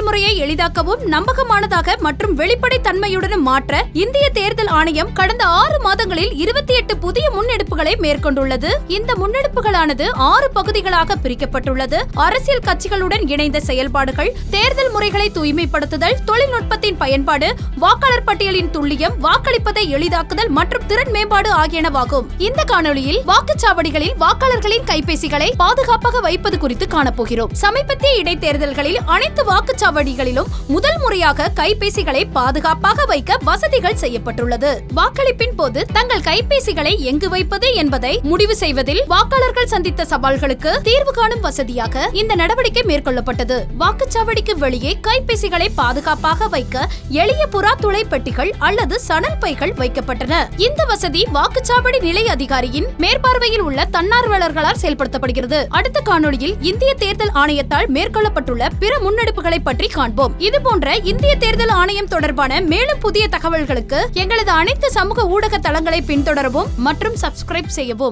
செயல்முறையை எளிதாக்கவும் நம்பகமானதாக மற்றும் வெளிப்படைத்தன்மையுடன் மாற்ற இந்திய தேர்தல் ஆணையம் கடந்த 6 மாதங்களில் 28 புதிய முன்னெடுப்புகளை மேற்கொண்டுள்ளது. இந்த முன்னெடுப்புகளானது 6 பகுதிகளாக பிரிக்கப்பட்டுள்ளது. அரசியல் கட்சிகளுடன் இணைந்த செயல்பாடுகள், தேர்தல் முறைகளை தூய்மைப்படுத்துதல், தொழில்நுட்பத்தின் பயன்பாடு, வாக்காளர் பட்டியலின் துல்லியம், வாக்களிப்பதை எளிதாக்குதல் மற்றும் திறன் மேம்பாடு ஆகியனவாகும். இந்த காணொளியில் வாக்குச்சாவடிகளில் வாக்காளர்களின் கைபேசிகளை பாதுகாப்பாக வைப்பது குறித்து காணப்போகிறோம். சமீபத்திய இடைத்தேர்தல்களில் அனைத்து வாக்குச்சாவடிகளிலும் முதல் முறையாக கைபேசிகளை பாதுகாப்பாக வைக்க வசதிகள் செய்யப்பட்டுள்ளது. வாக்களிப்பின் போது தங்கள் கைபேசிகளை எங்கு வைப்பது என்பதை முடிவு செய்வதில் வாக்காளர்கள் சந்தித்த சவால்களுக்கு தீர்வு காணும் வசதியாக இந்த நடவடிக்கை மேற்கொள்ளப்பட்டது. வாக்குச்சாவடிக்கு வெளியே கைபேசிகளை பாதுகாப்பாக வைக்க எளிய புறா துளை பெட்டிகள் அல்லது சணல் பைகள் வைக்கப்பட்டன. இந்த வசதி வாக்குச்சாவடி நிலை அதிகாரியின் மேற்பார்வையில் உள்ள தன்னார்வலர்களால் செயல்படுத்தப்படுகிறது. அடுத்த காணொளியில் இந்திய தேர்தல் ஆணையத்தால் மேற்கொள்ளப்பட்டுள்ள பிற முன்னெடுப்புகளை பற்றி காண்போம். இதுபோன்ற இந்திய தேர்தல் ஆணையம் தொடர்பான மேலும் புதிய தகவல்களுக்கு எங்களது அனைத்து சமூக ஊடக தளங்களை பின்தொடரவும் மற்றும் சப்ஸ்கிரைப் செய்யவும்.